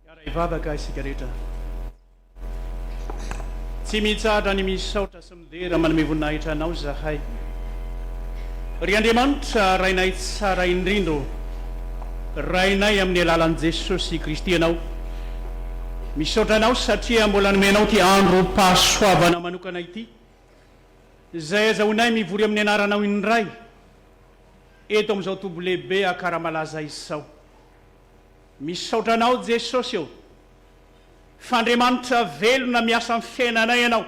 Ivavaka isika rehetra tsy mitsahatra ny misaotra sy midera manome voninahitra anao zahay. Ry Andriamanitra rainay tsara indrindro, rainay amin'ny alalan'i Jesosy Kristy ianao. Misaotra anao satria mbola nomenao ty androm-pahasoavana manokana ity, izay azahoanay mivory amin'ny anaranao indray eto amin'izao tobilehibe ANKARAMALAZA izao. Misaotra anao Jesosy eo, f'Andriamanitra velona miasa amin'ny fiainanay ianao,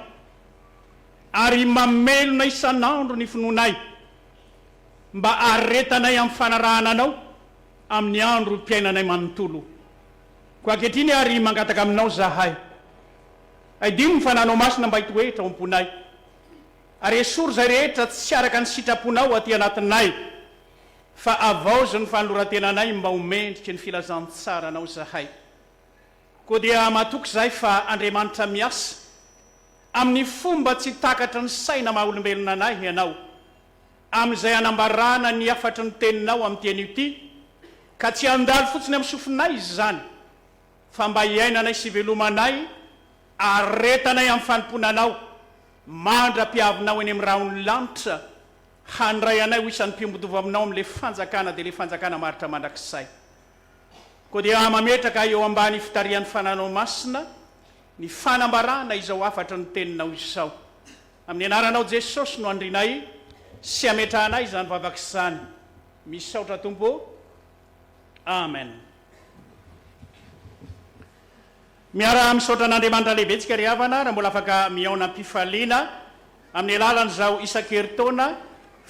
ary mamelona isan'andro ny finoanay mba aretanay amin'ny fanarahana anao amin'ny andro mpiainanay manontolo. Ko ankehitriny ary mangataka aminao zahay, aidino ny fananao masina mba hitoetra ao am-ponay, ary esory zay rehetra tsy araka ny sitraponao aty anatinay, fa avaozy ny fanolorantenanay mba homendrika ny filazantsara anao zahay. Koa dia matoky zay fa Andriamanitra miasa amin'ny fomba tsy takatra ny saina maha-olombelona anay ianao, amin'izay anambarana ny afatry ny teninao amin'ny teny ity, ka tsy andalo fotsiny amin'ny sofinay izy zany, fa mba hiainanay sy velomanay, aretanay amin'ny fanomponanao, mandra-piavinao eny amin'ny rahony lanitra, handray anay ho isan'ny mpiombodova aminao amin'le fanjakana dia le fanjakana maritra mandrakizay. Koa dia mametraka eo ambany fitarian'ny fananao masina ny fanambarana izao afatry ny teninao izao. Amin'ny anaranao Jesosy no andrinay sy ametrahanay izany vavaka izany. Misaotra Tompo. Amen. Miara misaotra an'Andriamanitra lehibe tsika ry havana, raha mbola afaka miaona am-pifaliana amin'ny alalan'izao ISAN-KERITAONA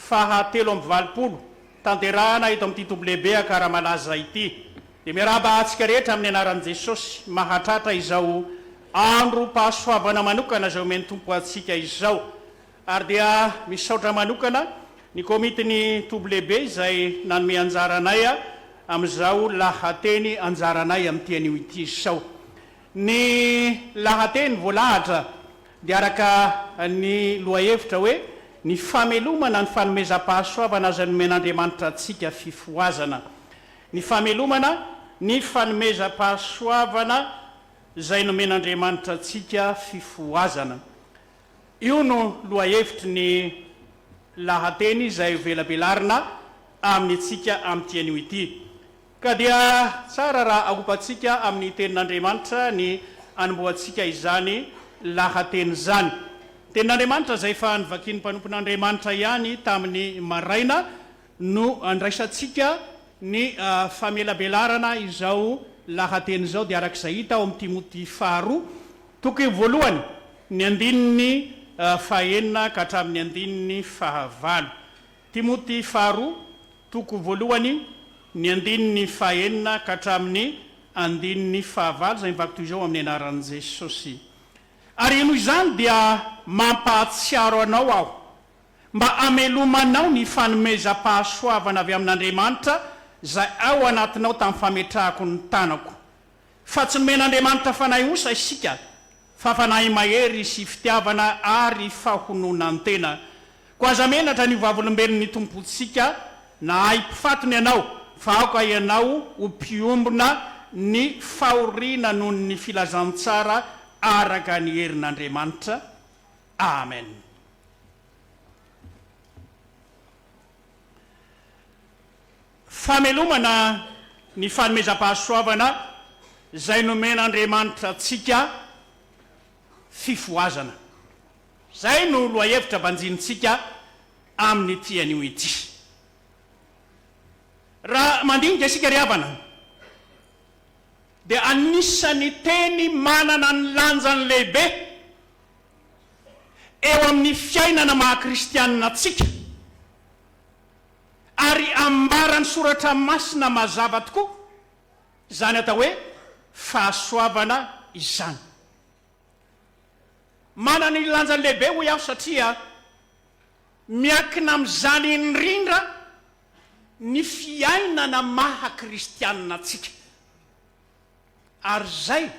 FAHA 7-20 tanterahana eto amin'ity tobilehibe ANKARAMALAZA ity. Dia miarahaba antsika rehetra amin'ny anaran'i Jesosy mahatratra izao androm-pahasoavana manokana izay omeny Tompo antsika izao. Ary dia misaotra manokana ny komitiny tobilehibe izay nanome anjaranay amin'izao lahateny anjaranay amin'ny tian'io ity izao. Ny lahateny voalahatra dia araka ny lohahevitra hoe ny famelomana ny fanomezam-pahasoavana izay nomen'Andriamanitra antsika fifohazana. Ny famelomana ny fanomezam-pahasoavana izay nomen'Andriamanitra antsika fifohazana. Io no lohahevitry ny lahateny izay velabelarina amin'ny tsika amin'ny tian'io ity. Ka dia tsara raha aopantsika amin'ny tenin'Andriamanitra ny anomboantsika izany lahateny izany. Tenin'Andriamanitra izay fa nivakian'ny mpanompon'Andriamanitra ihany tamin'ny maraina no andraisantsika ny famelabelarana izao lahateny izao, dia arak'izay hita ao amin'ny Timoty faharoa toko voalohany ny andininy fahaenina ka hatramin'ny andininy fahavalo. Timoty faharoa toko voalohany ny andininy fahaenina ka hatramin'ny andininy fahavalo, izay mivaky toy izao amin'ny anaran'i Jesosy. Ary noho izany dia mampahatsiaro anao aho mba amelomanao ny fanomezam-pahasoavana avy amin'Andriamanitra izay ao anatinao tamin'ny fametrahako ny tanako. Fa tsy nomen'Andriamanitra fanahy osa isika, fa fanahy mahery sy fitiavana ary fahononan-tena. Ko aza menatra ny vavolombelon'ny tompontsika na hay mpifatony ianao, fa aoka ianao ho mpiombona ny fahoriana noho ny filazantsara araka ny herin'Andriamanitra. Amen. Famelomana ny fanomezam-pahasoavana izay nomen'Andriamanitra antsika fifohazana. Zay no lohahevitra banjinitsika amin'ny tian'io ity. Raha mandinika isika ry havana, dia anisan'ny teny manana ny lanjany lehibe eo amin'ny fiainana maha-kristianina antsika, ary ambarany soratra masina mazava tokoa, izany atao hoe fahasoavana izany. Manana ny lanjany lehibe ho iaho satria miankina amin'izany indrindra ny fiainana maha-kristianina antsika, ary zay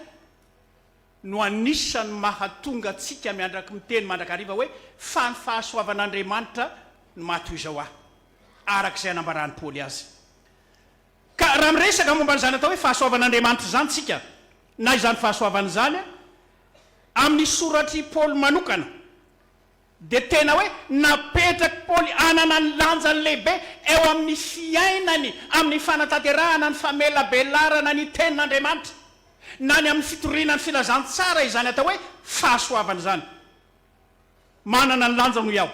no anisan'ny mahatonga antsika miandraky miteny mandrakariva hoe fa ny fahasoavan'Andriamanitra no mahatoy izao aho, arak'izay anambarany Paoly azy. Ka raha miresaka momba n'izany atao hoe fahasoavan'Andriamanitra zany tsika, na izany fahasoavana zany amin'ny soratry Paul manokana de tena hoe napetraky Paul anana ny lanjany lehibe eo amin'ny fiainany amin'ny fanatanterahana ny famelabelarana ny tenin'Andriamanitra na ny amin'ny fitoriana ny filazantsara izany atao hoe fahasoavana zany manana ny lanja no iaho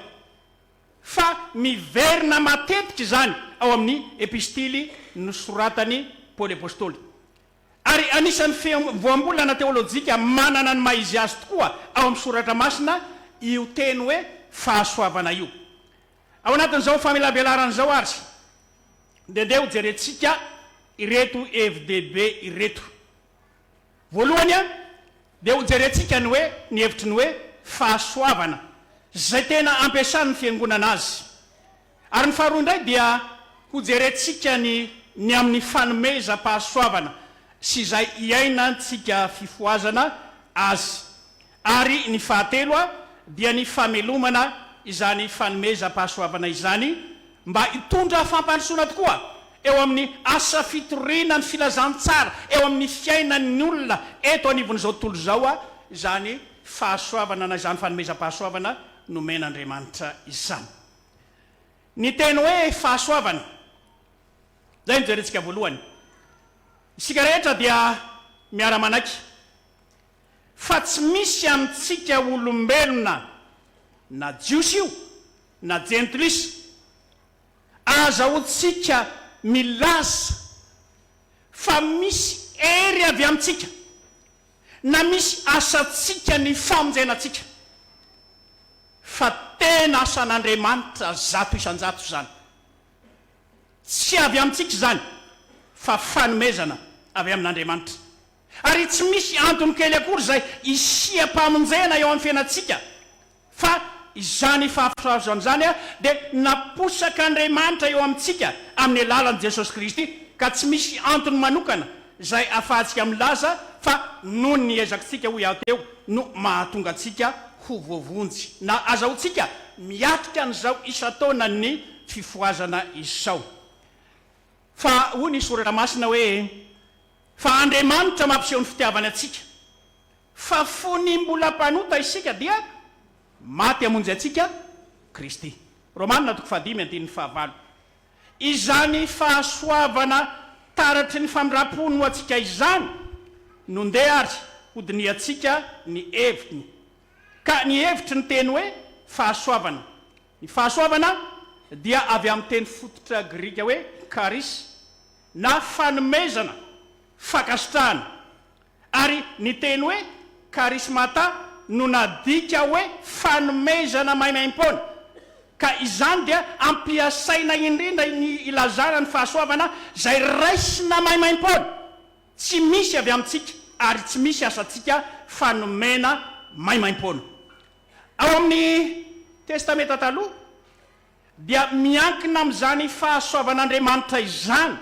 fa miverina matetika izany ao amin'ny epistily nosoratany Paul apôstôly ary anisan'ny voambolana teolojika manana ny maizy azy tokoa ao amin'ny soratra masina io teny hoe fahasoavana io ao anatin'izao famelabelarana zao ary de ho jerentsika ireto FDB ireto voalohany de ho jerentsika ny hoe ny hevitry ny hoe fahasoavana zay tena ampiasan'ny fiangonana azy ary ny faharoa indray dia ho jerentsika ny amin'ny fanomezam-pahasoavana sy zay iainantsika fifohazana azy ary ny fahatelo dia ny famelomana izany fanomezam-pahasoavana izany mba hitondra fampandrosoana tokoa eo amin'ny asa fitoriana ny filazantsara eo amin'ny fiainan'ny olona eto anivon'izao tontolo zao izany fahasoavana na izany fanomezam-pahasoavana nomen'Andriamanitra izany ny teny hoe fahasoavana zay nijerentsika voalohany isika rehetra dia miara-manaiky fa tsy misy amintsika olombelona na jiosy io na jentlisy azahoantsika milaza fa misy ery avy amintsika na misy asatsika ny famonjenatsika fa tena asan'Andriamanitra zato isan-jato zany tsy avy amintsika zany fa fanomezana avy amin'Andriamanitra ary tsy misy antony kely akory zay isia-pamonjena eo amin'ny fiainatsika fa izany fahasoavana zany de naposak'Andriamanitra eo amintsika amin'ny alalan'i Jesosy Kristy ka tsy misy antony manokana zay ahafahantsika milaza fa noho ny ezakintsika ho iaho teo no mahatonga atsika ho voavonjy na azahoantsika miatrika an'izao isa-taona ny fifohazana izao fa ho ny soratra masina hoe fa Andriamanitra mampiseho ny fitiavany atsika fa fony mbola mpanota isika dia maty amonjy atsika Kristy Romanina 5:5 izany fahasoavana taratry ny famirapono atsika izany no ndeha ary hodiny atsika ny hevitry ka ny hevitry ny teny hoe fahasoavana ny fahasoavana dia avy amin'ny teny fototra grika hoe karis na fanomezana fakasitrahana ary ny teny hoe karismata no nadika hoe fanomezana maimaim-pona ka izany dia ampiasaina indrindra ny ilazana ny fahasoavana zay raisina maimaim-pona tsy misy avy amintsika ary tsy misy asatsika fanomena maimaim-pona ao amin'ny testamenta taloha dia miankina amin'izany fahasoavan'Andriamanitra izany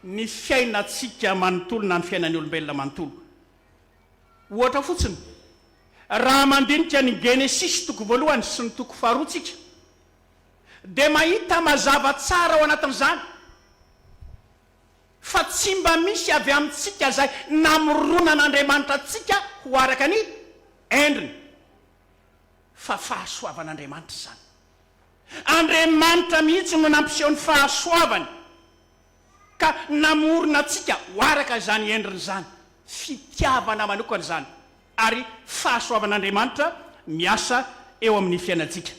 ny fiainatsika manontolo na ny fiainan'ny olombelona manontolo ohatra fotsiny raha mandinika ny Genesis toko voalohany sy ny toko faharoatsika de mahita mazava tsara ao anatin'izany fa tsy mba misy avy amintsika zay namoronan'Andriamanitra atsika ho araka ny endriny fa fahasoavan'Andriamanitra zany Andriamanitra mihitsy no nampiseho ny fahasoavany ka namorona atsika ho araka zany endriny zany fitiavana manokana zany ary fahasoavan'Andriamanitra miasa eo amin'ny fiainatsika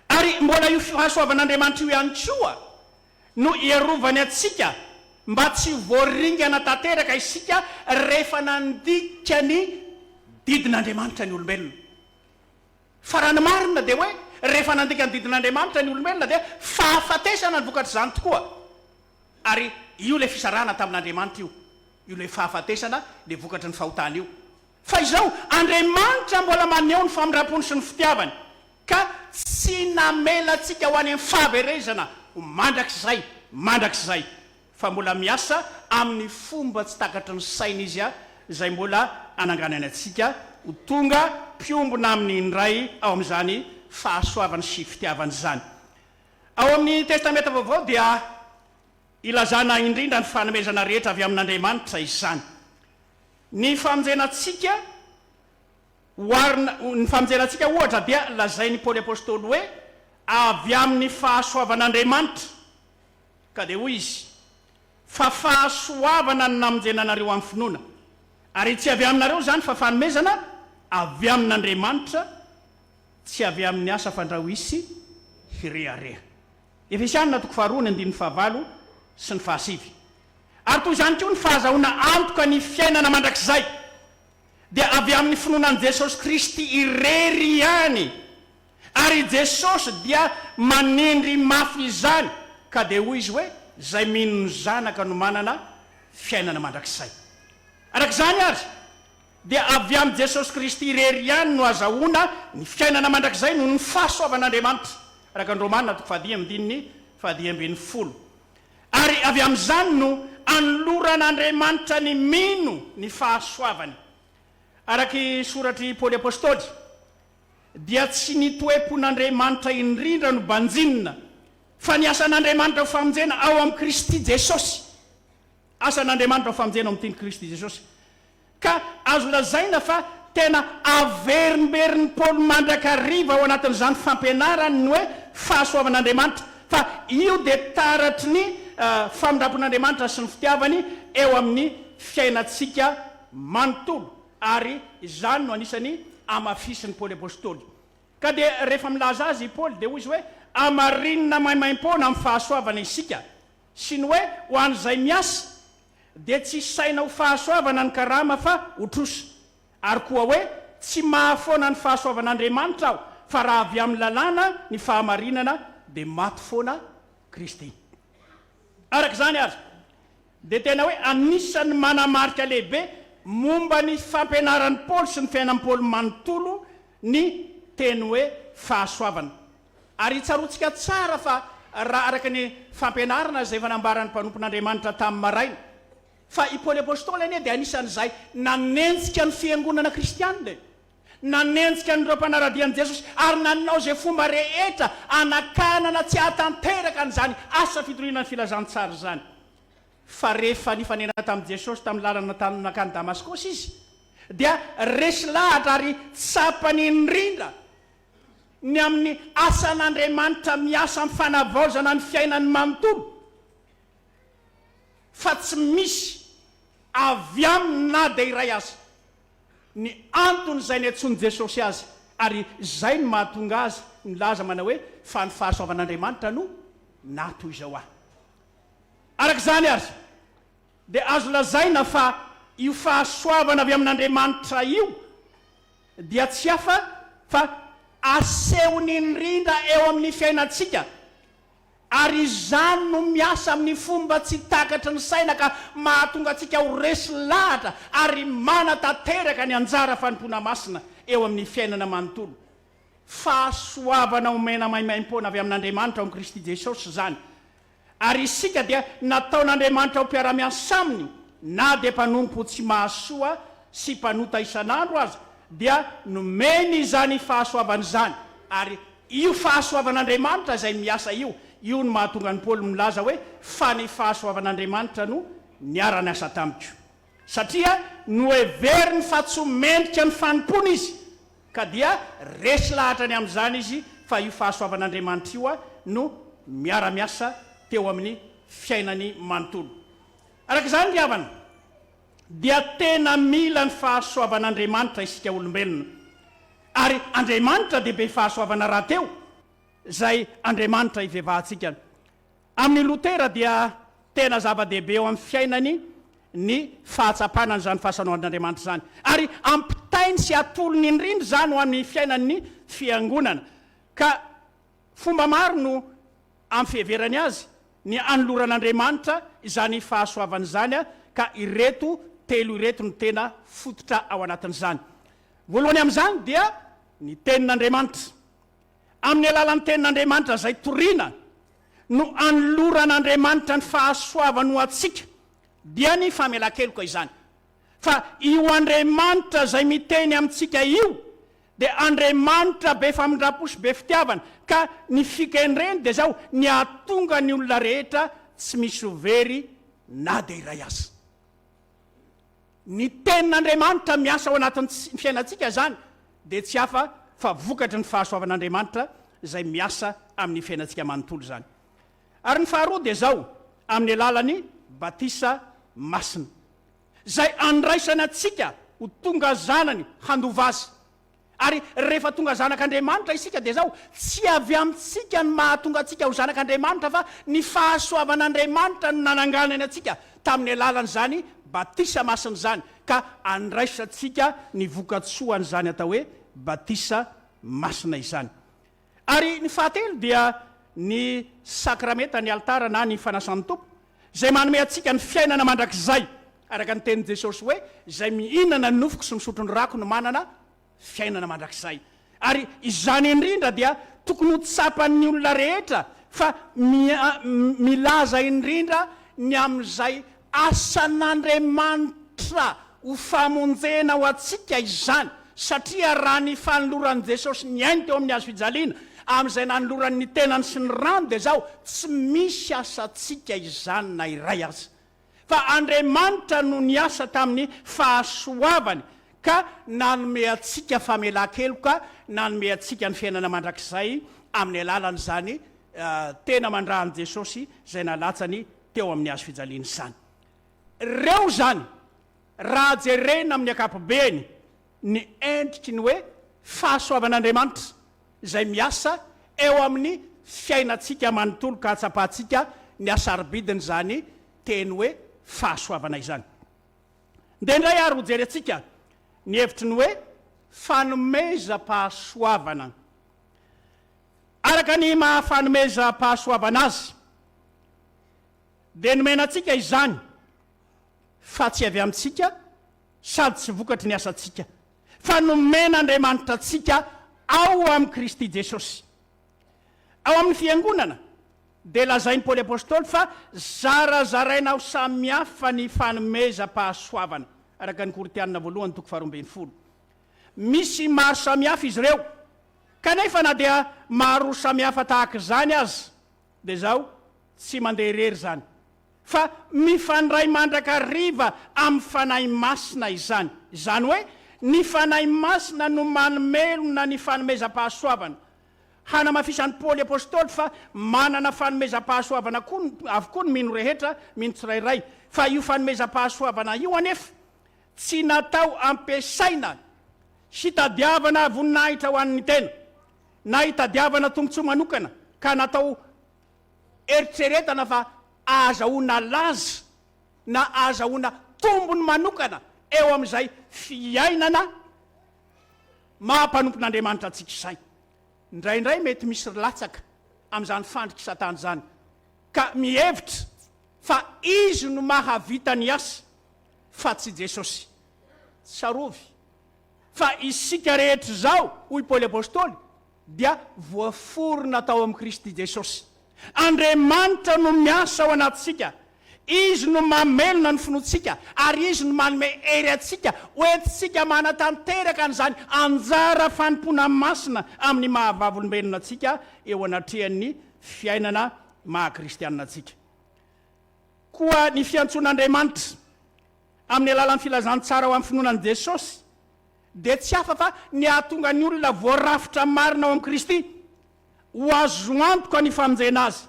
ary mbola io fahasoavan'Andriamanitra io ihany koa no iarovany atsika mba tsy voaringana tanteraka isika rehefa nandika ny didin'Andriamanitra ny olombelona fa raha ny marina de hoe rehefa nandika ny didin'Andriamanitra ny olombelona dia fahafatesana ny vokatry zany tokoa ary io le fisarana tamin'Andriamanitra io le fahafatesana le vokatry ny fahotana io fa izao Andriamanitra mbola maneho ny famindram-pony sy ny fitiavany ka tsy namela atsika ho any amin'ny fahaverezana mandrakizay fa mbola miasa amin'ny fomba tsy takatry ny saina izy zay mbola ananganany atsika ho tonga piombona amin'ny indray ao amin'izany fahasoavany sy fitiavany zany ao amin'ny testamenta vaovao dia ilazana indrindra ny fanomezana rehetra avy amin'Andriamanitra izany ny famonjenatsika ny famonjenatsika ohatra dia lazainy Paoly apôstôly hoe avy amin'ny fahasoavan'Andriamanitra, ka dia hoy izy fa fahasoavana ny namonjenanareo amin'ny finoana, ary tsy avy aminareo zany fa fanomezana avy amin'Andriamanitra, tsy avy amin'ny asa fandrahoisy hirehareha. Efesianina 2:9-7 sy ny 7. Ary toy izany koa ny fahazahoana antoka ny fiainana mandrakizay dia avy amin'ny finoanan' Jesosy Kristy irery ihany, ary Jesosy dia manindry mafy izany, ka dia hoy izy hoe zay mino ny zanaka no manana fiainana mandrakizay. Arak'izany ary dia avy amin'ny Jesosy Kristy irery ihany no azahoana ny fiainana mandrakizay no ny fahasoavan'Andriamanitra, araka ny Romanina 10:10-10. Ary avy amin'izany no anoloran'Andriamanitra ny mino ny fahasoavany. Araky soratry Paoly apôstôly dia tsy ny toepon'Andriamanitra indrindra no banjinina, fa ny asan'Andriamanitra ho famonjena ao amin'ny Kristy Jesosy. Asan'Andriamanitra ho famonjena ao amin'ity Kristy Jesosy. Ka azo lazaina fa tena averimberin'ny Paoly mandrakariva ao anatin'izany fampianarany ny hoe fahasoavan'Andriamanitra, fa io dia taratry ny famindrapon'Andriamanitra sy ny fitiavany eo amin'ny fiainatsika manontolo, ary izany no anisany amafisiny Paoly apôstôly. Ka dia rehefa milaza azy Paoly dia hoy izy hoe amarinina maimaim-poana amin'ny fahasoavana isika, sy ny hoe ho an'izay miasa dia tsy saina ho fahasoavana ny karama fa ho trosa, ary koa hoe tsy mahafoana ny fahasoavan'Andriamanitra aho, fa raha avy amin'ny lalàna ny fahamarinana dia maty foana Kristy. Arak'izany ary dia tena hoe anisan'ny manamarika lehibe momba ny fampianaran'ny Paoly sy ny fiainan'ny Paoly manontolo ny teny hoe fahasoavana. Ary tsarotsika tsara fa raha araka ny fampianarana izay efa nambaran'ny mpanompon'Andriamanitra tamin'ny maraina, fa i Paoly apôstôly anie dia anisan'izay nanenjika ny fiangonana kristianina, nanenjika nyreo mpanaradian'i Jesosy, ary nanao izay fomba rehetra anakanana tsy ahatanteraka an'izany asa fitoriana ny filazantsara zany. Fa rehefa nifanena tamin'i Jesosy tamin'ny lalana nakany Damaskosy izy dia resy lahatra ary tsapany indrindra ny amin'ny asan'Andriamanitra miasa amin'ny fanavaozana ny fiainany manontolo, fa tsy misy avy aminy na dia iray azy ny antony izay ny antsony Jesosy azy, ary izay no mahatonga azy milaza manao hoe fa ny fahasoavan'Andriamanitra no natoy izao aho. Arak'izany ary dia azo lazaina fa io fahasoavana avy amin'Andriamanitra io dia tsy hafa fa asehony indrindra eo amin'ny fiainatsika, ary izany no miasa amin'ny fomba tsy takatry ny saina ka mahatonga atsika ho resy lahatra ary manatanteraka ny anjara fanompona masina eo amin'ny fiainana manontolo. Fahasoavana omena maimaim-poana avy amin'Andriamanitra ao Kristy Jesosy zany, ary isika dia nataon'Andriamanitra ho mpiara-miasa aminy, na dia mpanompo tsy mahasoa sy mpanota isan'andro aza, dia nomeny izany fahasoavana izany, ary io fahasoavan'Andriamanitra izay miasa io no mahatonga ny Paoly milaza hoe fa ny fahasoavan'Andriamanitra no niara-ny asa tamiko, satria noheveriny fa tsy mendrika ny fanompona izy, ka dia resy lahatra ny amin'izany izy fa io fahasoavan'Andriamanitra io no miara-miasa teo amin'ny fiainany manontolo. Arak'izany ry havana dia tena mila ny fahasoavan'Andriamanitra isika olombelona, ary Andriamanitra dia be fahasoavana raha teo zay Andriamanitra ivevahantsika. Amin'ny Lotera dia tena zava-dehibe eo amin'ny fiainany ny fahatsapana n'izany fahasanoan'Andriamanitra zany, ary ampitainy sy atolony indrindra zany ho amin'ny fiainan'ny fiangonana, ka fomba maro no amin'ny fiheverany azy ny anoloran'Andriamanitra izany fahasoavana izany, ka ireto telo ireto no tena fototra ao anatin'izany. Voalohany amin'izany dia ny tenin'Andriamanitra. Amin'ny alalan'ny tenin'Andriamanitra izay toriana no anoloran'Andriamanitra ny fahasoavana ho atsika, dia ny famelan-keloka izany. Fa io Andriamanitra izay miteny amintsika io dia Andriamanitra be famindram-po sy be fitiavana, ka ny fikendreny dia zao ny ahatonga ny olona rehetra tsy misy overy na dia iray azy. ny tenin'Andriamanitra miasa ao anatin'ny fiainantsika zany dia tsy hafa fa vokatry ny fahasoavan'Andriamanitra izay miasa amin'ny fiainantsika manontolo zany. Ary ny faharoa dia zao amin'ny alalany batisa masina zay andraisana antsika ho tonga zanany handova azy. Ary rehefa tonga zanak'Andriamanitra isika dia zao tsy avy amintsika ny mahatonga atsika ho zanak'Andriamanitra fa ny fahasoavan'Andriamanitra no nananganany atsika tamin'ny alalany zany batisa masina zany ka andraisantsika ny vokatsoany zany atao hoe batisa masina izany. Ary ny fahatelo dia ny sakramenta ny altara na ny fanasan'ny tompo zay manome atsika ny fiainana mandrakizay araka ny tenin'i Jesosy hoe zay mihinana ny nofoko sy misotro ny rako no manana fiainana mandrakizay. Ary izany indrindra dia tokony ho tsapan'ny olona rehetra fa milaza indrindra ny amin'izay asan'Andriamanitra ho famonjena ho atsika izany satria raha ny fanoloran'i Jesosy ny ainy teo amin'ny hazo fijaliana amin'izay nanoloran'ny tenany sy ny rano dia zao tsy misy asantsika izany na iray aza fa Andriamanitra no niasa tamin'ny fahasoavany ka nanome atsika famelan-keloka nanome atsika ny fiainana mandrakizay amin'ny alalany zany tena mandrahan'i Jesosy zay nalatsany teo amin'ny hazo fijaliana zany. Reo zany raha jerena amin'ny akapobeany ny endriky ny hoe fahasoavan'Andriamanitra zay miasa eo amin'ny fiainantsika manontolo ka hatsapahantsika ny asaribidiny zany teny hoe fahasoavana izany. Indray ary ho jery atsika ny hevitry ny hoe fanomezam-pahasoavana. Araka ny mahafanomezam-pahasoavana azy dia nomena atsika izany fa tsy avy amintsika sady tsy vokatry ny asantsika fa nomen'Andriamanitra atsika ao amin'ny Kristy Jesosy. Ao amin'ny fiangonana dia lazain'ny Paoly apôstôly fa zarazaraina ho samihafa ny fanomezam-pahasoavana araka ny Koritianina 1:12. Misy maro samihafa izy ireo kanefa na dia maro samihafa tahaka izany azy dia zao tsy mandeha irery zany fa mifandray mandrakariva amin'ny fanahy masina izany. Izany hoe ny fanahy masina no manomelona ny fanomezam-pahasoavana. Hanamafisan'ny Paoly apôstôly fa manana fanomezam-pahasoavana avokoa ny mino rehetra, mino tsirairay, fa io fanomezam-pahasoavana io anefa tsy natao ampiasaina sy tadiavana voninahitra ho an'ny tena na hitadiavana tombontsoa manokana ka natao eritreretana fa azahoana laza na azahoana tombony manokana eo amin'izay fiainana mahampanompon'Andriamanitra antsika izay. Indraindray mety misy latsaka amin'izany fandriky satana zany ka mihevitra fa izy no mahavita ny asa fa tsy Jesosy. Sarovy fa isika rehetra zao hoy Paoly apôstôly dia voaforona tao amin'ny Kristy Jesosy. Andriamanitra no miasa ao anatsika, izy no mamelona ny finoantsika ary izy no manome hery atsika hoentsika manatanteraka an'izany anjara fanompona masina amin'ny mahavavolombelona atsika eo anatrehan'ny fiainana mahakristianina atsika. Koa ny fiantson'Andriamanitra amin'ny alalan'ny filazany tsara ho amin'ny finoanan'i Jesosy dia tsy hafa fa ny ahatonga ny olona voarafitra marina ao amin'ny Kristy ho azo antoka ny famonjena azy.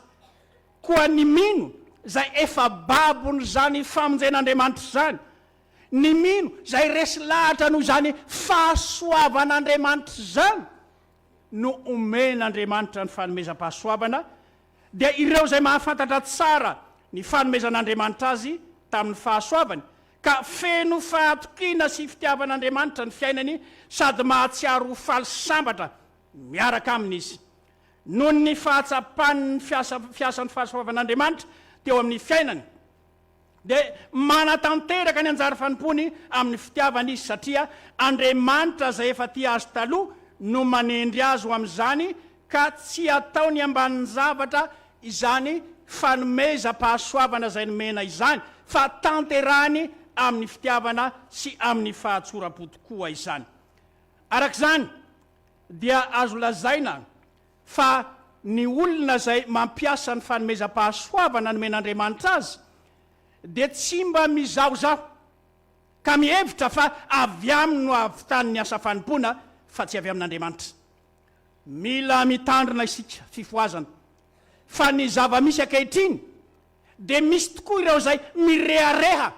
Koa ny mino zay efa babony zany famonjen'Andriamanitra zany, ny mino zay resy lahatra noho zany fahasoavan'Andriamanitra zany no omen'Andriamanitra ny fanomezam-pahasoavana dia ireo zay mahafantatra tsara ny fanomezan'Andriamanitra azy tamin'ny fahasoavany ka feno fahatokiana sy fitiavan'Andriamanitra ny fiainany sady mahatsiaro ho faly sambatra miaraka amin'izy. Noho ny fahatsapany fiasan'ny fahasoavan'Andriamanitra teo amin'ny fiainany dia manatanteraka ny anjara fanompony amin'ny fitiavany izy satria Andriamanitra zay efa tia azy taloha no manendry azy ho amin'izany ka tsy ataony ambanin'ny zavatra izany fanomezam-pahasoavana zay nomena izany fa tanterahany amin'ny fitiavana sy amin'ny fahatsoram-po tokoa izany. Arak'izany dia azo lazaina fa ny olona zay mampiasa ny fanomezam-pahasoavana nomen'Andriamanitra azy dia tsy mba mizahozaho ka mihevitra fa avy aminy no avitan'ny asa fanompona fa tsy avy amin'Andriamanitra. Mila mitandrina isika fifohazana fa ny zava-misy ankehitriny dia misy tokoa ireo zay mirehareha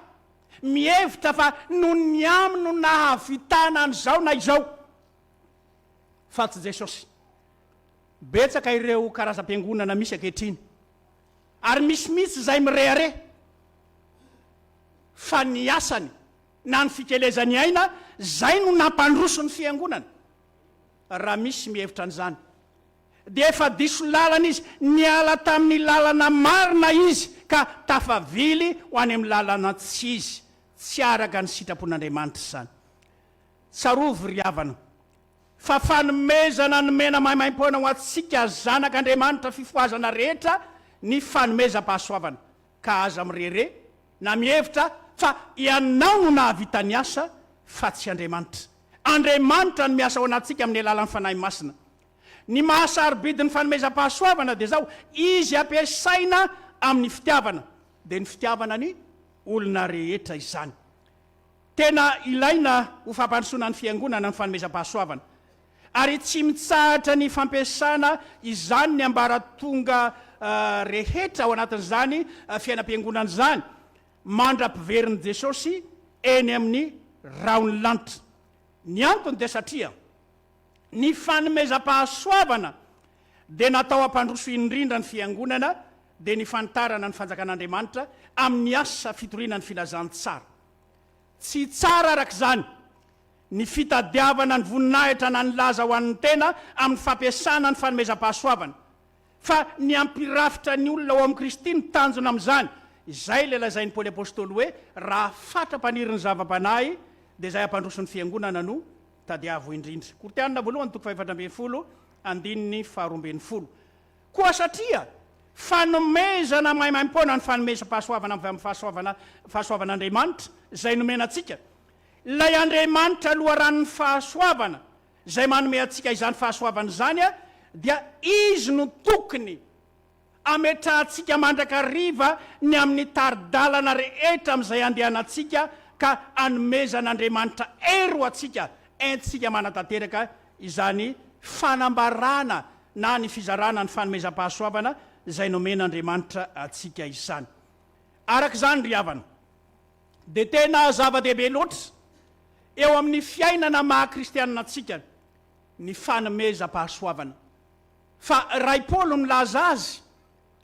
mihevitra fa no ny aminy no nahavitana an'izao na izao fa tsy Jesosy. Betsaka ireo karazam-piangonana misy ankehitriny ary misy mihitsy zay mirehareha fa ny asany na ny fikelezany aina zay no nampandroso ny fiangonana. Raha misy mihevitra an'izany dia efa diso lalana izy, niala tamin'ny lalana marina izy ka tafavily ho any amin'ny lalana tsy izy, tsy araka ny sitrapon'Andriamanitra izany. Tsarovy ry havana fa fanomezana nomena mahimaimpona ho antsika zanak'Andriamanitra fifohazana rehetra ny fanomezam-pahasoavana ka aza mirere na mihevitra fa ianao no nahavita ny asa fa tsy Andriamanitra. Andriamanitra no miasa ao anatsika amin'ny alalan'ny fanahy masina. Ny mahasarobidi ny fanomezam-pahasoavana dia zao, izy ampiasaina amin'ny fitiavana, dia ny fitiavana ny olona rehetra izany. Tena ilaina ho fampandrosoana ny fiangonana ny fanomezam-pahasoavana ary tsy mitsahatra ny fampiasana izany ny ambaratonga rehetra ao anatin'izany fiainam-piangonana izany mandra-piverin'i Jesosy eny amin'ny raony lanitra. Ny antony dia satria ny fanomezam-pahasoavana dia natao ampandroso indrindra ny fiangonana dia ny fanitarana ny fanjakan'Andriamanitra amin'ny asa fitoriana ny filazantsara. Tsy tsara arak'izany ny fitadiavana ny voninahitra na ny laza ho an'ny tena amin'ny fampiasana ny fanomezam-pahasoavana fa ny ampirafitra ny olona ao amin'ny Kristy ny tanjona amin'izany. Izay le lazain'ny Paoly apôstôly hoe raha fatra-paniry ny zava-panahy dia izay ampandroso ny fiangonana no tadiavo indrindra. Kortianina voalohany toko 420 andininy 220. Koa satria fanomezana mahimaimpona ny fanomezam-pahasoavana avy amin'ny fahasoavan'Andriamanitra izay nomena antsika. Ilay Andriamanitra loharan'ny fahasoavana izay manome antsika izany fahasoavana izany dia izy no tokony ametrahantsika mandrakariva ny amin'ny taridalana rehetra amin'izay andehanantsika ka anomezan'Andriamanitra ero atsika entsika manatanteraka izany fanambarana na ny fizarana ny fanomezam-pahasoavana izay nomen'Andriamanitra atsika izany. Arak'izany ry havana dia tena zava-dehibe loatra eo amin'ny fiainana maha-kristianina atsika ny fanomezam-pahasoavana. Fa ray Paoly milaza azy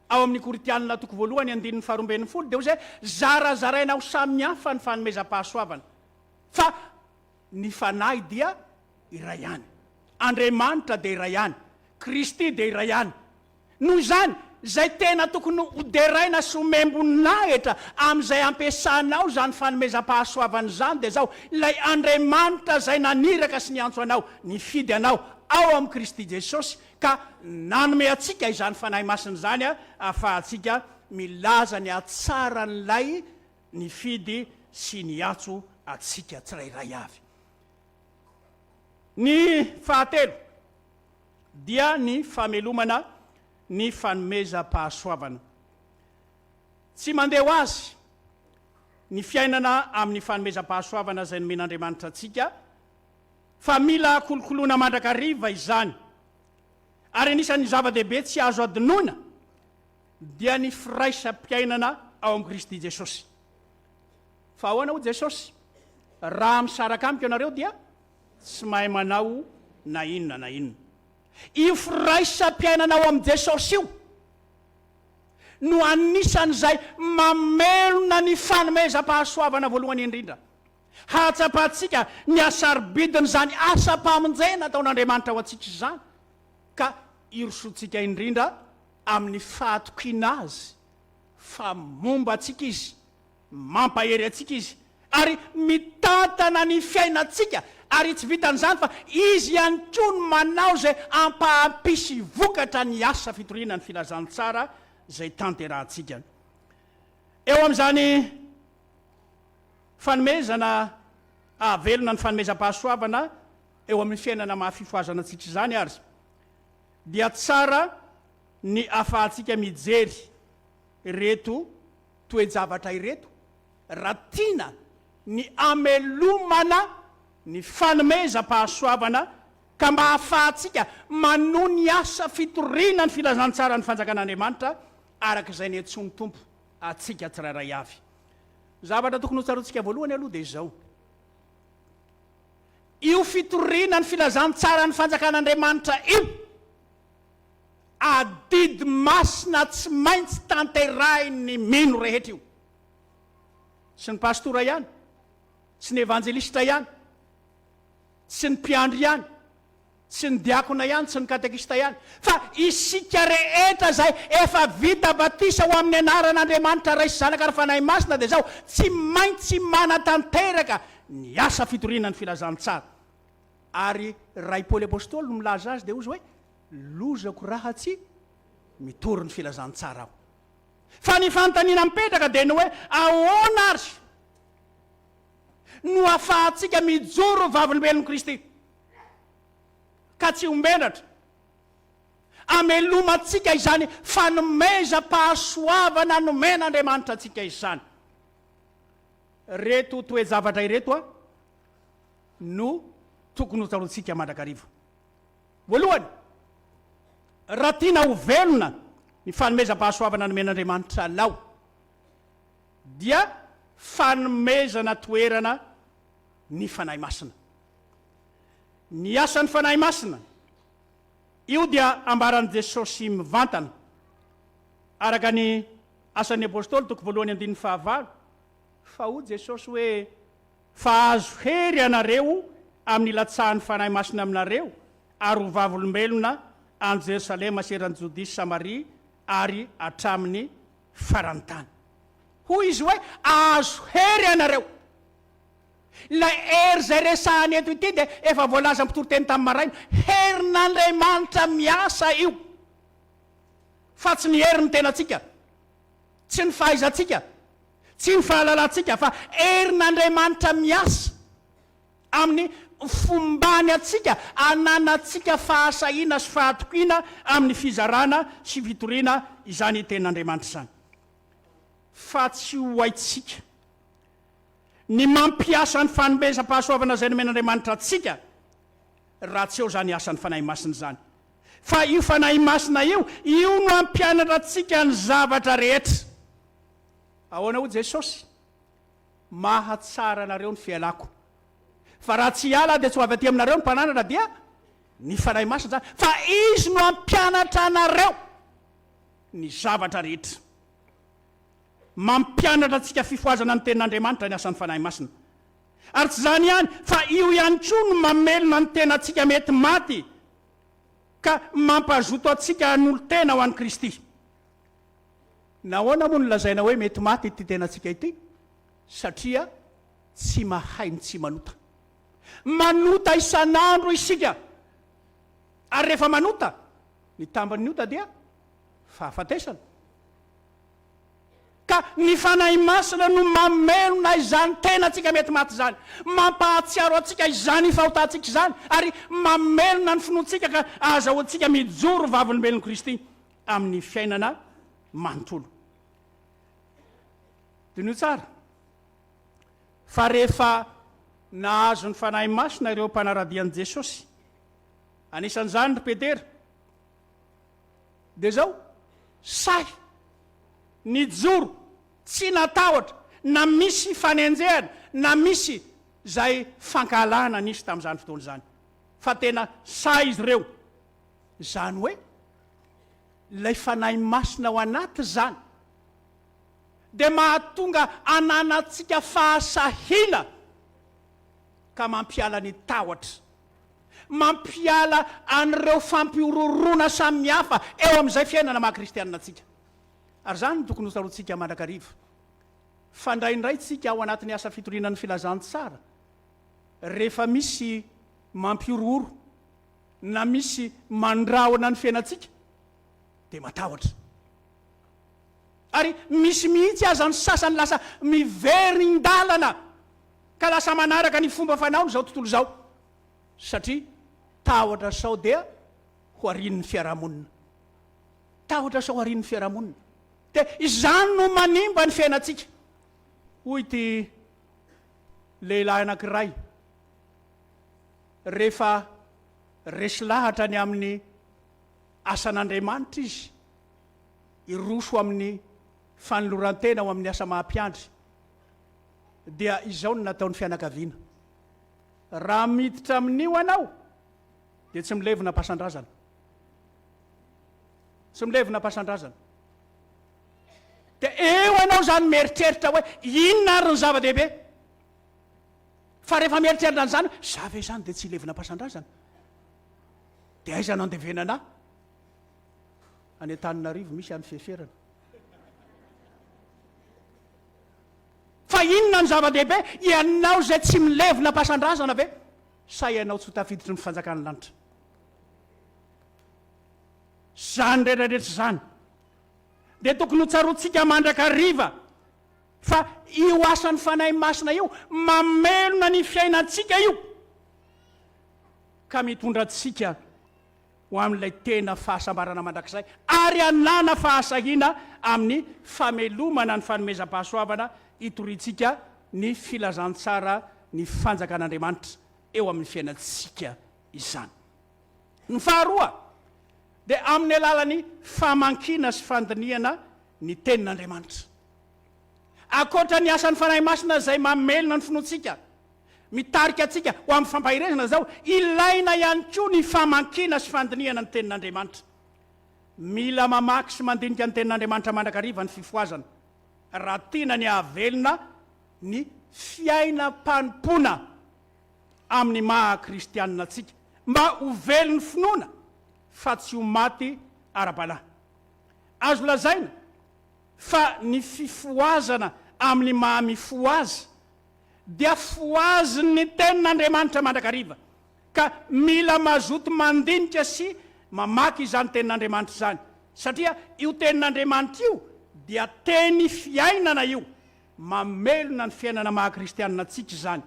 ao amin'ny Koritianina toko voalohany andininy 220 dia ho zay zarazaraina ho samihafa ny fanomezam-pahasoavana fa ny fanahy dia iray ihany, Andriamanitra dia iray ihany, Kristy dia iray ihany. Noho izany zay tena tokony hoderaina sy homembo-nahitra amin'izay ampiasanao zany fanomezam-pahasoavana izany dia zao, ilay Andriamanitra zay naniraka sy niantso anao, nifidy anao ao amin'ny Kristy Jesosy ka nanome atsika izany fanahy masina izany ahafahantsika milaza ny atsaran'ilay nifidy sy niantso atsika tsirairay avy. Ny fahatelo dia ny famelomana ny fanomezam-pahasoavana. Tsy mandeha ho azy ny fiainana amin'ny fanomezam-pahasoavana izay nomen'Andriamanitra atsika fa mila kolokoloana mandrakariva izany. Ary anisan'ny zava-dehibe tsy azo adinoina dia ny firaisam-piainana ao amin'ny Kristy Jesosy. Fa ahoana ho Jesosy? Raha misaraka amiko ianareo dia tsy mahay manao na inona na inona. Io firaisam-piainana ao amin'ny Jesosy io no anisan'izay mamelona ny fanomezam-pahasoavana voalohany indrindra. Hatsapatsika ny asarobidiny izany asa-pamonjena ataon'Andriamanitra ho antsika izany ka irosotsika indrindra amin'ny fahatokiana azy fa momba atsika izy, mampahery atsika izy ary mitantana ny fiainantsika ary tsy vitan'izany fa izy ihany koa no manao zay ampahampisy vokatra ny asa fitoriana ny filazantsara zay tanterahantsika. Eo amin'izany fanomezana avelona ny fanomezam-pahasoavana eo amin'ny fiainana mahafifohazana antsika izany ary dia tsara ny ahafahantsika mijery reto toe-javatra ireto raha tiana ny amelomana ny fanomezam-pahasoavana ka mba hahafahantsika manohy ny asa fitoriana ny filazantsara ny fanjakan'Andriamanitra arak'izay ny antsony tompo atsika tsirairay avy. Zavatra tokony ho tsaroantsika voalohany aloha dia izao: io fitoriana ny filazantsara ny fanjakan'Andriamanitra io adidy masina tsy maintsy tanterainy mino rehetra io, sy ny pastora ihany, sy ny evanjelista ihany, sy ny mpiandry ihany, sy ny diakona ihany, sy ny katekista ihany, fa isika rehetra zay efa vita batisa ho amin'ny anaran'Andriamanitra Ray sy Zanaka ary Fanahy Masina dia zao tsy maintsy manatanteraka ny asa fitoriana ny filazantsara. Ary ray Paoly apôstôly no milaza azy dia ozy hoe lozako raha tsy mitory ny filazantsara aho. Fa ny fanontaniana mipetraka dia ny hoe ahoana ary no ahafahantsika mijoro vavolobelon'i Kristy ka tsy ombenatra amelomantsika izany fanomezam-pahasoavana nomen'Andriamanitra antsika izany. Reto toe-javatra ireto no tokony ho tsaroantsika mandrakariva. Voalohany, raha tiana ho velona ny fanomezam-pahasoavana nomen'Andriamanitra lao dia fanomezana toerana ny fanahy masina. Ny asan'ny fanahy masina io dia ambaran'i Jesosy mivantana araka ny asan'ny apôstôly toko voalohany 9:9. Fa ho Jesosy hoe fa azo hery anareo amin'ny latsahan'ny fanahy masina aminareo ary ho vavolombelona any Jerosalema seran'ny Jodia sy Samaria ary hatramin'ny farany tany. Hoy izy hoe azo hery anareo. Ilay hery zay resahany eto ity dia efa voalaza mpitoroteny tamin'ny maraina, herin'Andriamanitra miasa io, fa tsy ny hery ny tenatsika, tsy ny fahaizantsika, tsy ny fahalalantsika, fa herin'Andriamanitra miasa amin'ny fombany atsika ananatsika fahasahiana sy fahatokiana amin'ny fizarana sy fitoriana izany tenin'Andriamanitra izany. Fa tsy ho haitsika ny mampiasa ny fanomezam-pahasoavana izay nomen'Andriamanitra atsika raha tsy eo zany asan'ny fanahy masina zany. Fa io fanahy masina io no ampianatra atsika ny zavatra rehetra. Ahoana ho Jesosy? Mahatsara anareo ny fialako. Fa raha tsy hiala dia tsy ho avy aty aminareo ny mpananatra dia ny fanahy masina zany. Fa izy no ampianatra anareo ny zavatra rehetra. Mampianatra atsika fifohazana ny tenin'Andriamanitra ny asan'ny fanahy masina. Ary tsy zany ihany, fa io ihany koa no mamelona ny tenatsika mety maty ka mampazoto atsika n'olo-tena ho an'i Kristy. Nahoana moa no lazaina hoe mety maty ity tenatsika ity? Satria tsy mahay ny tsy manota. Manota isan'andro isika. Ary rehefa manota, ny tambany ota dia fahafatesana. Ka ny fanahy masina no mamelona izany tenatsika mety maty zany, mampahatsiaro atsika izany fahotantsika izany, ary mamelona ny finoantsika ka azahoantsika mijoro vavolombelon'i Kristy amin'ny fiainana manontolo. Dinio tsara fa rehefa nahazo ny fanahy masina ireo mpanaradian'i Jesosy, anisan'izany ry Petera, dia zao say nijoro tsy natahotra na misy fanenjehana na misy zay fankalana nisy tamin'izany fotoana izany, fa tena say izy ireo zany hoe ilay fanahy masina ao anaty zany dia mahatonga ananatsika fahasahina ka mampiala ny tahotra, mampiala an'ireo fampiororona samihafa eo amin'izay fiainana maha-kristianina atsika. Ary zany no tokony ho tsaroantsika mandrakariva. Fandraindray tsika ao anatin'ny asa fitoriana ny filazantsara, rehefa misy mampiororo na misy mandrahona ny fiainantsika dia matahotra. Ary misy mihitsy aza ny sasany lasa miverindalana ka lasa manaraka ny fomba fanaony zao tontolo zao, satria tahotra sao dia ho arian'ny fiarahamonina. Tahotra sao arian'ny fiarahamonina. Dia izany no manimba ny fiainantsika. Hoy ity lehilahy anankiray rehefa resy lahatra ny amin'ny asan'Andriamanitra izy iroso amin'ny fanolorantena ao amin'ny asa mahampiandry dia izao no nataon'ny fianakaviana. Raha miditra amin'io anao dia tsy milevina mpasandrazana, tsy milevina mpasandrazana. Dia eo anao zany mieritreritra hoe inona ary ny zava-dehibe, fa rehefa mieritreritra an'izany zava izany dia tsy ilevina mpasandrazana. Dia aiza no andevenana any Antananarivo misy any feferana. Fa inona ny zava-dehibe, ianao zay tsy milevina mpasandrazana ve sa ianao tsy ho tafiditry ny fanjakany lanitra. Zany rehetrarehetra zany dia tokony ho tsaroantsika mandrakariva fa io asan'ny fanahy masina io mamelona ny fiainantsika io ka mitondra antsika ho amin'ilay tena fahasambarana mandrakizay ary anana fahasahiana amin'ny famelomana ny fanomezam-pahasoavana hitorintsika ny filazantsara ny fanjakan'Andriamanitra eo amin'ny fiainantsika izany. Ny faharoa dia amin'ny alalan'ny famankina sy fandiniana ny tenin'Andriamanitra. Akoatra ny asan'ny fanahy masina izay mamelona ny finoantsika, mitarika atsika ho amin'ny fampahiresana zao, ilaina ihany koa ny famankina sy fandiniana ny tenin'Andriamanitra. Mila mamaky sy mandinika ny tenin'Andriamanitra mandrakariva ny fifohazana raha tiana ny ahavelona ny fiainam-panompona amin'ny maha-kristianina atsika, mba ho velon'ny finoana fa tsy ho maty ara-balahy. Azo lazaina fa ny fifohazana amin'ny maha-mifohaza dia fohazin'ny tenin'Andriamanitra mandrakariva, ka mila mazoto mandinika sy mamaky izany tenin'Andriamanitra izany, satria io tenin'Andriamanitra io dia teny fiainana io, mamelona ny fiainana maha-kristianina atsika izany.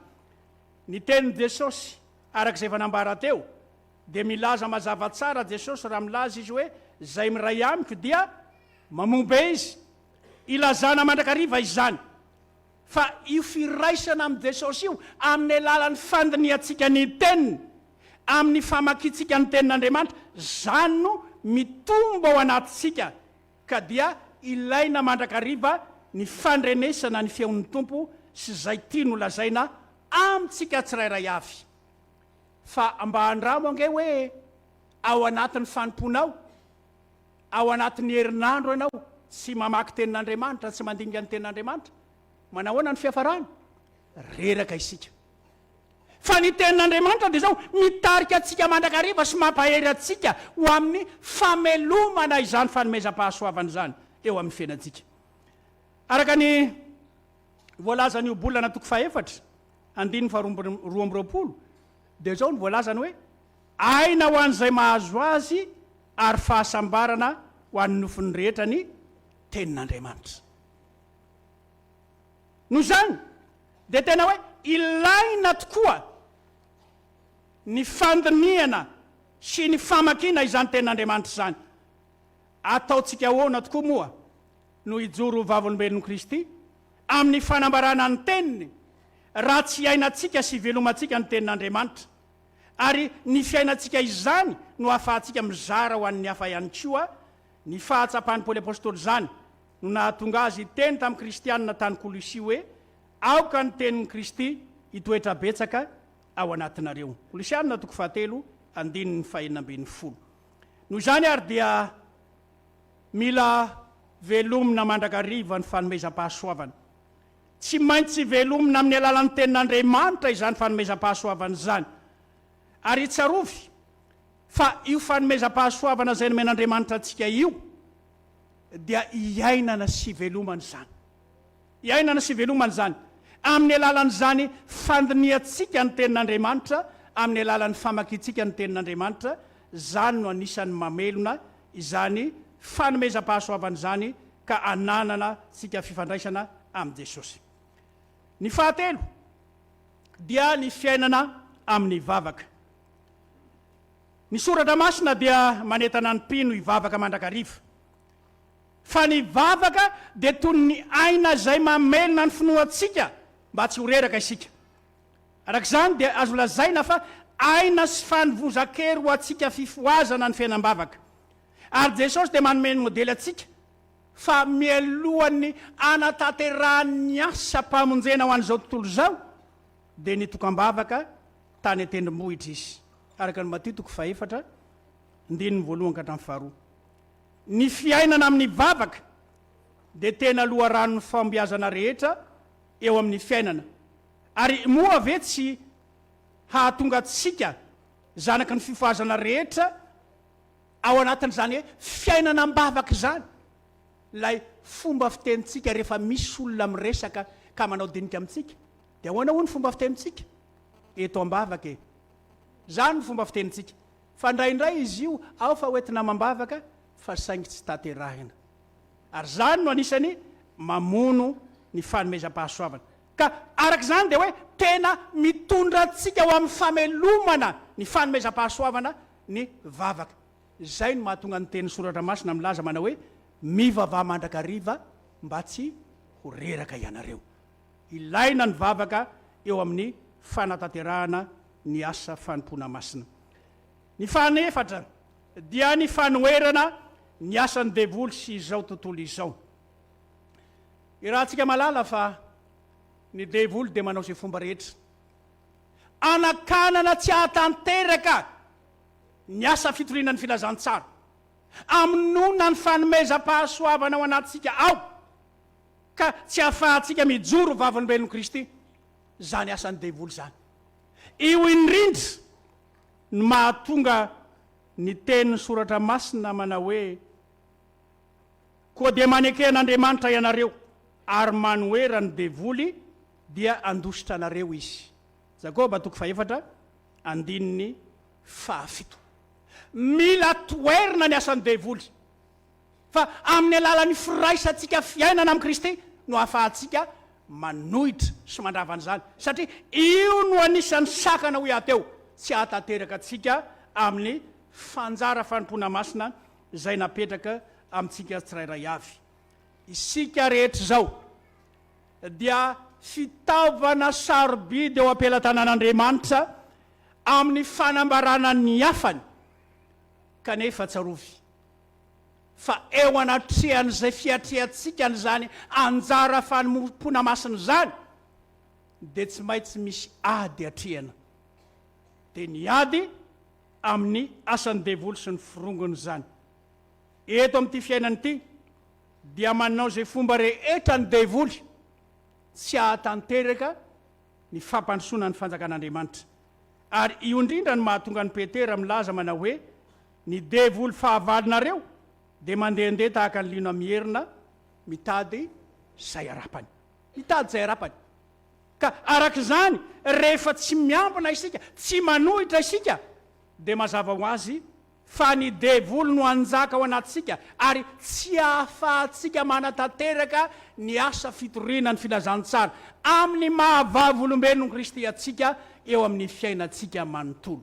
Ny tenin' Jesosy arak'izay efa nambara teo dia milaza mazava tsara Jesosy raha milaza izy hoe zay miray amiko dia mamombe izy, ilazana mandrakariva izany. Fa io firaisana amin'ny Jesosy io amin'ny alalan'ny fandiniantsika ny teniny, amin'ny famakitsika ny tenin'Andriamanitra, zany no mitomba ao anatintsika, ka dia ilaina mandrakariva ny fandrenesana ny feon'ny tompo sy zay tia no lazaina amintsika tsirairay avy. Fa mba andramo ange hoe ao anatin'ny fanomponao, ao anatin'ny herinandro ianao tsy mamaky tenin'Andriamanitra, tsy mandinika ny tenin'Andriamanitra, manahoana ny fiafarana? Reraka isika. Fa ny tenin'Andriamanitra dia zao mitarika atsika mandrakariva sy mampahery atsika ho amin'ny famelomana izany fanomezam-pahasoavana izany eo amin'ny fiainantsika. Araka ny voalazan'io bolana toko faefatra andininy faharoa amby roapolo dia zao ny voalazany hoe aina ho an'izay mahazo azy ary fahasambarana ho an'ny nofiny rehetra ny tenin'Andriamanitra. No zany dia tena hoe ilaina tokoa ny fandiniana sy ny famakina izany tenin'Andriamanitra izany. Ataontsika ahoana tokoa moa no hijoro vavolombelon'i Kristy amin'ny fanambarana ny teniny raha tsy iainantsika sy velomantsika ny tenin'Andriamanitra, ary ny fiainantsika izany no ahafahantsika mizara ho an'ny hafa ihany koa ny fahatsapan'ny Paoly apôstôly zany no nahatonga azy teny tamin'ny kristianina tany Kolosy hoe aoka ny tenin'i Kristy hitoetra betsaka ao anatinareo. Kolosianina toko 7:9-10. Noho izany ary dia mila velomina mandrakariva ny fanomezam-pahasoavana. Tsy maintsy velomina amin'ny alalan'ny tenin'Andriamanitra izany fanomezam-pahasoavana izany. Ary tsarovy fa io fanomezam-pahasoavana izay nomen'Andriamanitra antsika io dia iainana sy velomana izany. Iainana sy velomana izany. Amin'ny alalan'izany fandiniantsika ny tenin'Andriamanitra, amin'ny alalan'ny famakitsika ny tenin'Andriamanitra, zany no anisan'ny mamelona izany fanomezam-pahasoavana izany ka ananana tsika fifandraisana amin'ny Jesosy. Ny fahatelo dia ny fiainana amin'ny vavaka. Ny soratra masina dia manentana ny mpino hivavaka mandrakariva. Fa ny vavaka dia toy ny aina izay mamelona ny finoantsika mba tsy ho reraka isika. arak'izany dia azo lazaina fa aina sy fanovozan-kery ho atsika fifohazana ny fiainam-bavaka. Ary Jesosy dia manome ny modely atsika fa mialohan'ny anatanterahany asa mpamonjena ho an'izao tontolo zao dia nitokam-bavaka tany atendrombohitra izy. Araka ny Matteo 4:1-2. Ny fiainana amin'ny vavaka dia tena loharanon'ny fambiazana rehetra eo amin'ny fiainana. Ary moa ve tsy hahatonga atsika zanaky ny fifohazana rehetra ao anatin'izany hoe fiainana am-bavaka zany, lay fomba fitenitsika rehefa misy olona miresaka ka manao dinika amintsika dia ahoana hoy ny fomba fitenitsika eto am-bavaka e. Zany ny fomba fitenitsika. Fa ndraindray izy io ao fa hoentina am-bavaka fa saingy tsy tanterahina. Ary zany no anisany mamono ny fanomezam-pahasoavana. Ka arak'izany dia hoe tena mitondra atsika ho amin'ny famelomana ny fanomezam-pahasoavana ny vavaka. Zay no mahatonga ny teny soratra masina milaza manao hoe mivavah mandrakariva mba tsy ho reraka ianareo. Ilaina ny vavaka eo amin'ny fanatanterahana ny asa fanompona masina. Ny fahanefatra dia ny fanoherana ny asan'ny devoly sy izao tontolo izao. Irahantsika malala fa ny devoly dia manao izay fomba rehetra. Anakanana tsy ahatanteraka ny asa fitoriana ny filazantsara. Aminona ny fanomezam-pahasoavana ao anatsika ao ka tsy ahafahantsika mijoro vavolombelon'i Kristy. Zany asan'ny devoly zany. Io indrindra ny mahatonga ny tenin'ny soratra masina manao hoe koa dia maneken'Andriamanitra ianareo ary manohera ny devoly dia andositra anareo izy. Jakoba 4:7. Mila toerina ny asan'ny devoly fa amin'ny alalan'ny firaisantsika fiainana amin'i Kristy no ahafahantsika manohitra sy mandravan'izany, satria io no anisan'ny sakana ho ateo tsy ahatanteraka atsika amin'ny fanjara fanompona masina izay napetraka amintsika tsirairay avy. Isika rehetra zao dia fitaovana sarobidy eo am-pelatanan'Andriamanitra amin'ny fanambarana ny hafany, kanefa tsarovy fa eo anatrehan'izay fiatrehantsika n'izany anjara fanompona masina zany dia tsy maintsy misy ady atrehana. Dia ny ady amin'ny asan'ny devoly sy ny firongony zany. Eto amin'ity fiainany ity dia manao izay fomba rehetra ny devoly tsy ahatanteraka ny fampandrosoana ny fanjakan'Andriamanitra. Ary io indrindra ny mahatonga ny Petera milaza manao hoe ny devoly fahavalinareo dia mandehandeha tahaka ny lino mierina mitady izay arapany. Mitady izay arapany. Ka arak'izany rehefa tsy miambina isika, tsy manohitra isika, dia mazava ho azy fa ny devoly no anjaka ao anatsika ary tsy ahafahantsika manatanteraka ny asa fitoriana ny filazantsara amin'ny mahavavy olombelon'i Kristy atsika eo amin'ny fiainantsika manontolo.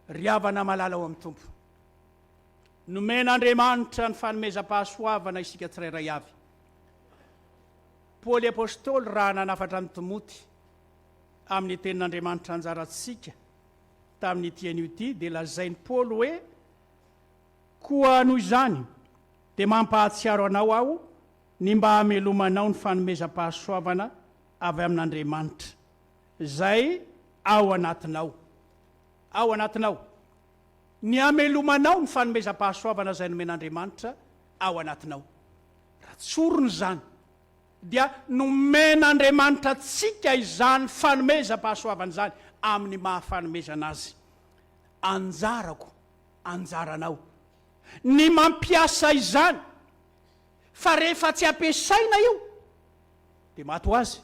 Ry havana malala ao amin'ny tompo. Nomen'Andriamanitra ny fanomezam-pahasoavana isika tsirairay avy. Paoly apôstôly raha nanafatra amin'ny Timoty amin'ny tenin'Andriamanitra anjaratsika tamin'ity anio ity dia lazainy Paoly hoe koa noho izany dia mampahatsiaro anao aho ny mba hamelomanao ny fanomezam-pahasoavana avy amin'Andriamanitra zay ao anatinao. Ao anatinao. Ny hamelomanao ny fanomezam-pahasoavana zay nomen'Andriamanitra ao anatinao. Raha tsorony zany dia nomen'Andriamanitra tsika izany fanomezam-pahasoavana zany amin'ny mahafanomezana azy. Anjarako, anjaranao ny mampiasa izany, fa rehefa tsy ampiasaina io dia maty ho azy.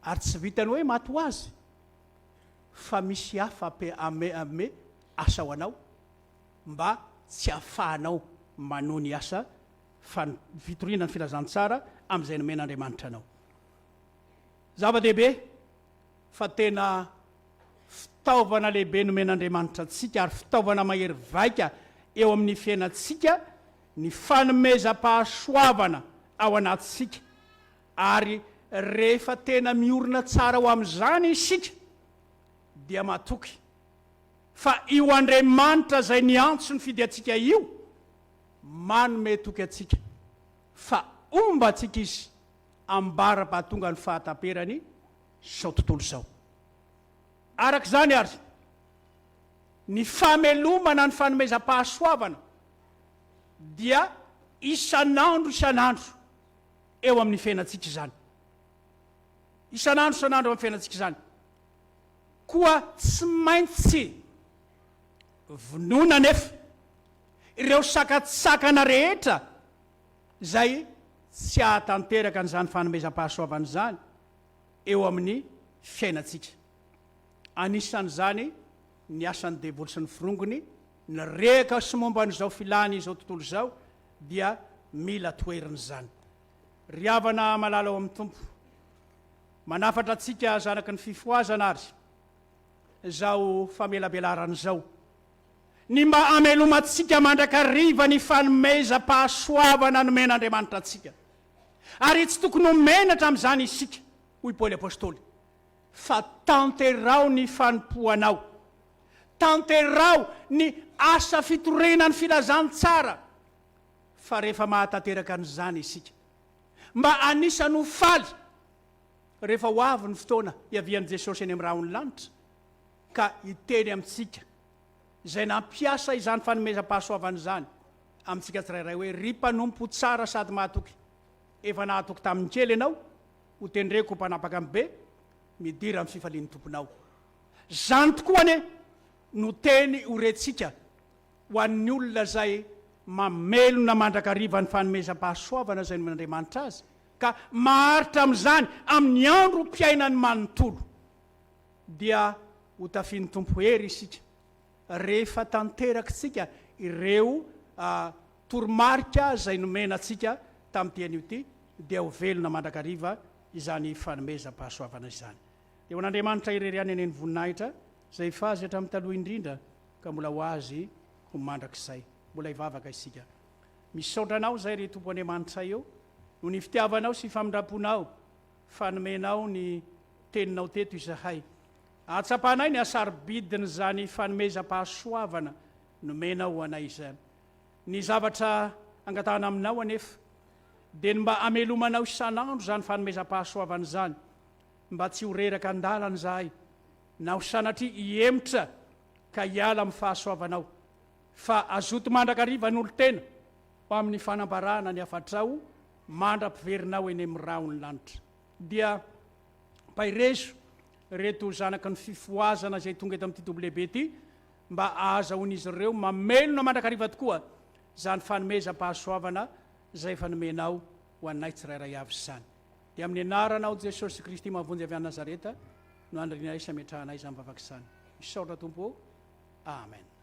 Ary tsy vitany hoe maty ho azy fa misy hafa ame asa ho anao mba tsy ahafahanao manohy ny asa fitoriana ny filazantsara amin'izay nomen'Andriamanitra anao. Zava-dehibe fa tena fitaovana lehibe nomen'Andriamanitra atsika ary fitaovana mahery vaika eo amin'ny fiainantsika ny fanomezam-pahasoavana ao anatsika ary rehefa tena miorina tsara ho amin'izany isika dia matoky fa io Andriamanitra zay niantso ny fidy atsika io manome toky atsika fa omba atsika izy ambara-pahatonga ny fahataperany zao tontolo zao. Arak'izany ary ny famelomana ny fanomezam-pahasoavana dia isan'andro eo amin'ny fiainantsika izany. Isan'andro eo amin'ny fiainantsika izany. Koa tsy maintsy vonoina nefa ireo sakatsakana rehetra zay tsy ahatanteraka an'izany fanomezam-pahasoavana izany eo amin'ny fiainantsika. Anisan'izany ny asan'ny devoly sy ny firongony, ny reka sy momba n'izao filany izao tontolo izao dia mila toeriny izany. Ry havana malala ao amin'ny tompo, manafatra atsika zanaky ny fifohazana ary zao famelabelarana zao, ny mba amelomatsika mandrakariva ny fanomezam-pahasoavana nomen'Andriamanitra atsika. Ary tsy tokony homena hatramin'izany isika, hoy Paoly apôstôly, fa tanterao ny fanompoanao, tanterao ny asa fitorenany filazany tsara, fa rehefa mahatanteraka an'izany isika mba anisany ho faly rehefa ho avy ny fotoana iavian'i Jesosy eny amin'ny rahony lanitra ka hiteny amintsika zay nampiasa izany fanomezam-pahasoavana izany amintsika tsirairay hoe ry mpanompo tsara sady mahatoky, efa nahatoky tamin'ny kely ianao, ho tendreko mpanapaka amin'ny be, midira amin'ny fifalian'ny tomponao. Zany tokoa ane no teny horentsika ho an'ny olona zay mamelona mandrakariva ny fanomezam-pahasoavana zay nomen'Andriamanitra azy ka maharitra amin'izany amin'ny andro mpiainany manontolo dia ho tafian'ny tompo hery isika rehefa tanterakitsika ireo toromarika zay nomena atsika tamin'ity anio ty dia ho velona mandrakariva izany fanomezam-pahasoavana izany. Dia ho an'Andriamanitra ireriany eny ny voninahitra zay fazy hatramin'ny taloha indrindra ka mbola ho azy ho mandrakizay. Mbola hivavaka isika. Misaotra anao zay ry Tompo Andriamanitra eo no ny fitiavanao sy famindraponao fanomenao ny teninao teto izahay. Atsapanay ny asarobidiny zany fanomezam-pahasoavana nomenao ho anay izany. Ny zavatra angatahana aminao anefa dia mba amelomanao isan'andro zany fanomezam-pahasoavana zany, mba tsy ho reraka andalana zahay na ho sanatria hiemotra ka hiala amin'ny fahasoavanao, fa azoto mandrakariva n'olo tena ho amin'ny fanambarana ny afatrao mandra-piverinao eny amin'ny rahony lanitra. Dia pairezo reto zanaky ny fifohazana zay tonga eto amin'ity TOBILEHIBE ty mba ahazahoan'izy ireo mamelona mandrakariva tokoa zany fanomezam-pahasoavana zay fanomenao ho anay tsirairay avy izany. Dia amin'ny anaranao Jesosy Kristy mahavonjy avy any Nazareta no andrinay sametrahanay izany vavaka izany. Misaotra Tompo. Amen.